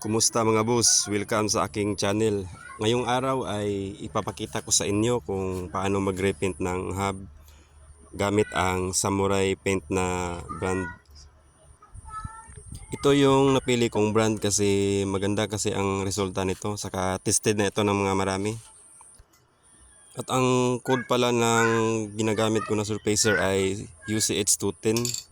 Kumusta mga boss? Welcome sa aking channel. Ngayong araw ay ipapakita ko sa inyo kung paano mag-repaint ng hub gamit ang Samurai Paint na brand. Ito yung napili kong brand kasi maganda kasi ang resulta nito, saka tested na ito ng mga marami. At ang code pala ng ginagamit ko na surfacer ay UCH210.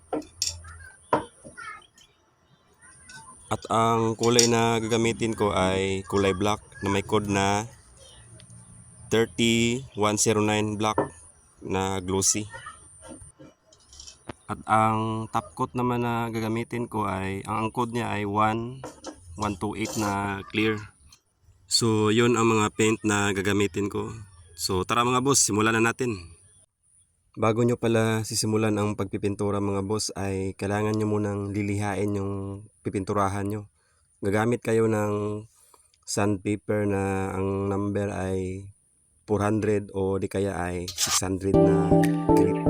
At ang kulay na gagamitin ko ay kulay black na may code na 30109 black na glossy. At ang top coat naman na gagamitin ko ay ang code niya ay 1128 na clear. So yun ang mga paint na gagamitin ko. So tara mga boss, simulan na natin. Bago nyo pala sisimulan ang pagpipintura mga boss ay kailangan nyo munang lilihain yung pipinturahan nyo. Gagamit kayo ng sandpaper na ang number ay 400 o di kaya ay 600 na grit.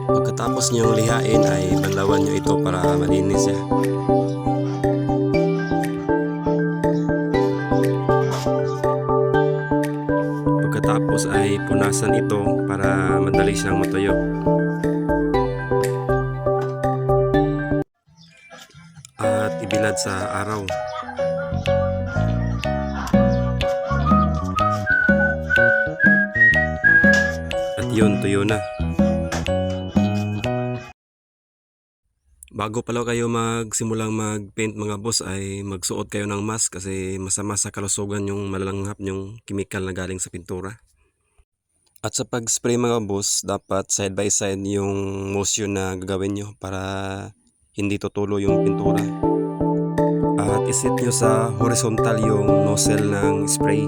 Pagkatapos nyo lihain ay banlawan nyo ito para malinis siya. Pagkatapos ay punasan ito para madali siyang matuyo. At ibilad sa araw. At yun, tuyo na. Bago pala kayo magsimulang mag-paint mga boss ay magsuot kayo ng mask kasi masama sa kalusugan yung malalanghap yung chemical na galing sa pintura. At sa pag-spray mga boss, dapat side by side yung motion na gagawin nyo para hindi tutulo yung pintura. At iset nyo sa horizontal yung nozzle ng spray.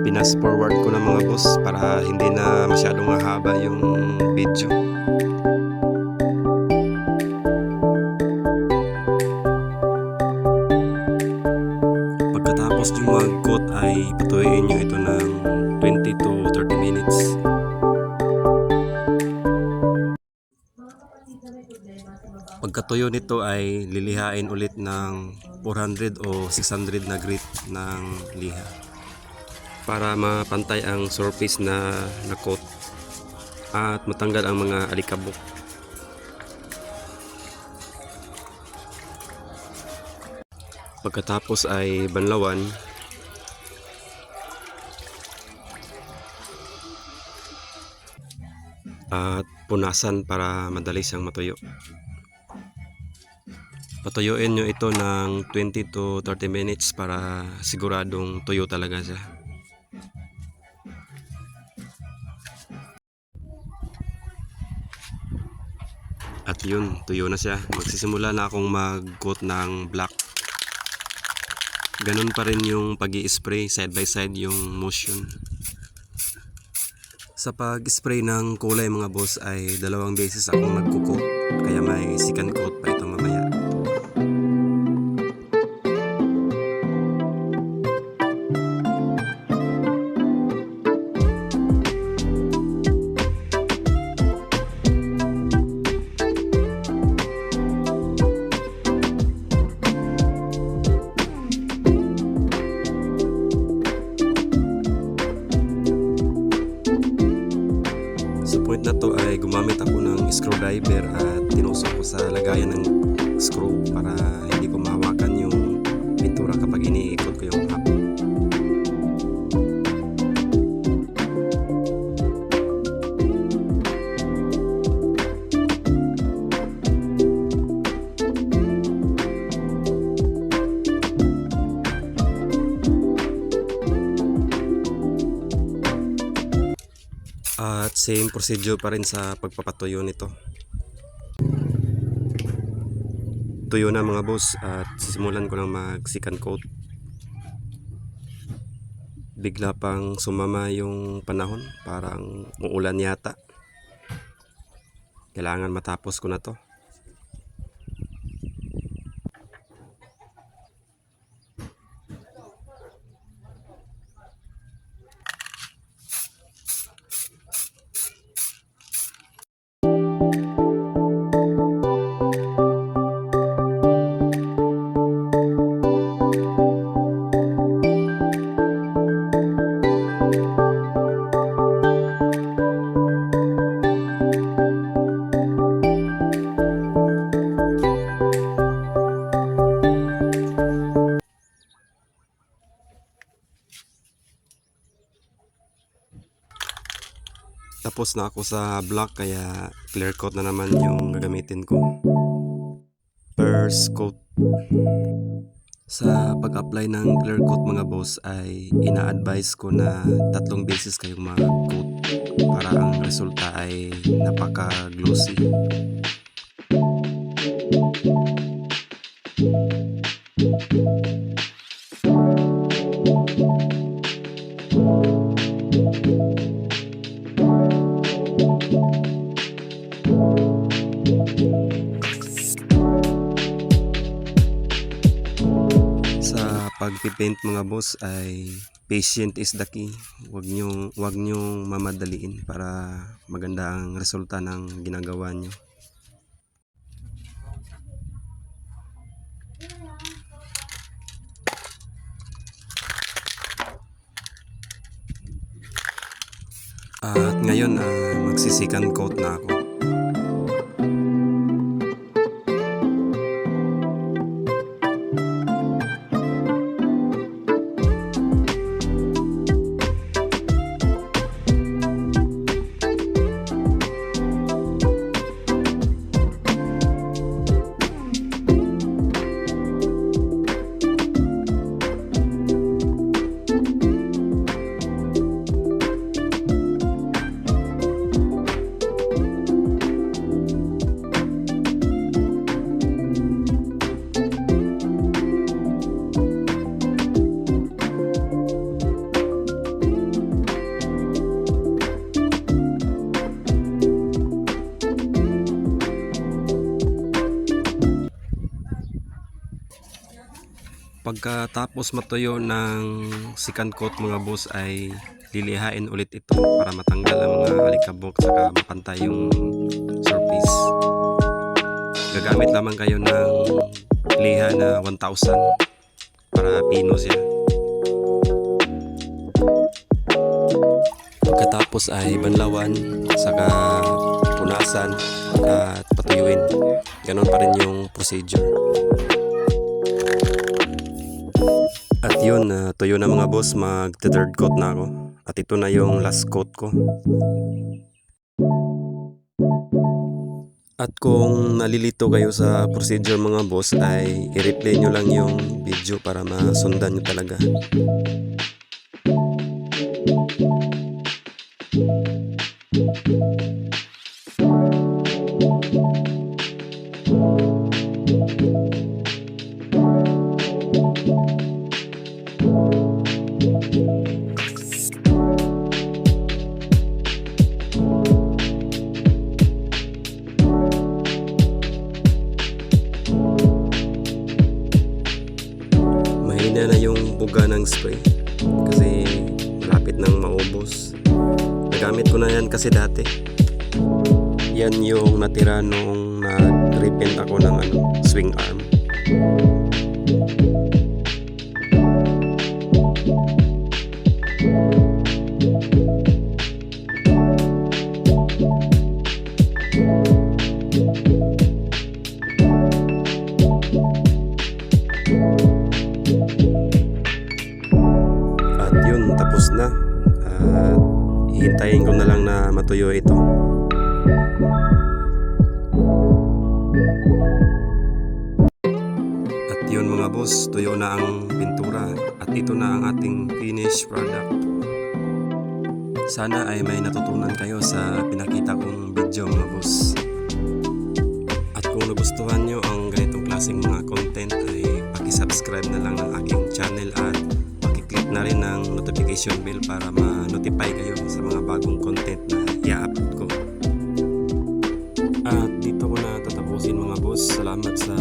Pinas forward ko na mga boss para hindi na masyadong mahaba yung video. Pagkatapos yung mag-coat ay patuloyin nyo ito ng 20 to 30 minutes. Pagkatuyo nito ay lilihain ulit ng 400 o 600 na grit ng liha para mapantay ang surface na coat at matanggal ang mga alikabok. Pagkatapos ay banlawan at punasan para madali siyang matuyo. Patuyuin nyo ito ng 20 to 30 minutes para siguradong tuyo talaga siya. At yun, tuyo na siya. Magsisimula na akong mag-coat ng black. Ganun pa rin yung pag-i-spray, side by side yung motion. Sa pag-spray ng kulay mga boss ay 2 beses akong nagko-coat, kaya may second coat pa ito mamaya. Sa point na to ay gumamit ako ng screwdriver at tinusok ko sa lagayan ng screw para hindi ko mahawakan yung pintura kapag iniikot ko yung hub. At same procedure pa rin sa pagpapatuyo nito. Tuyo na mga boss at sisimulan ko lang mag second coat. Bigla pang sumama yung panahon, parang uulan yata. Kailangan matapos ko na to. tapos na ako sa black kaya clear coat na naman yung gagamitin ko. First coat. Sa pag-apply ng clear coat mga boss ay ina-advise ko na 3 beses kayong mag-coat para ang resulta ay napaka-glossy. Sa pagpipaint mga boss ay patient is the key. Huwag nyong mamadaliin para maganda ang resulta ng ginagawa nyo. At ngayon magsi-second coat na ako. Pagkatapos matuyo ng second coat mga boss ay lilihain ulit ito para matanggal ang mga alikabok saka mapantay yung surface. Gagamit lamang kayo ng liha na 1,000 para pino siya. Pagkatapos ay banlawan saka punasan at patuyuin. Ganon pa rin yung procedure. At yun, tuyo na mga boss, mag-third coat na ako. At ito na yung last coat ko. At kung nalilito kayo sa procedure mga boss ay i-replay nyo lang yung video para masundan nyo talaga. Mahina na yung buga ng spray kasi malapit nang maubos. Nagamit ko na yan kasi dati. Yan yung natira nung nag-repaint ako ng swing arm. At yun, tapos na. Hintayin ko na lang na matuyo ito. At yun mga boss, tuyo na ang pintura at ito na ang ating finished product. Sana ay may natutunan kayo sa pinakita kong video mga boss. At kung nagustuhan nyo ang ganitong klaseng mga content ay paki-subscribe na lang ng aking channel at paki-click na rin ng notification bell para ma-notify kayo sa mga bagong content na i-upload ko. At dito ko na tatapusin mga boss. Salamat sa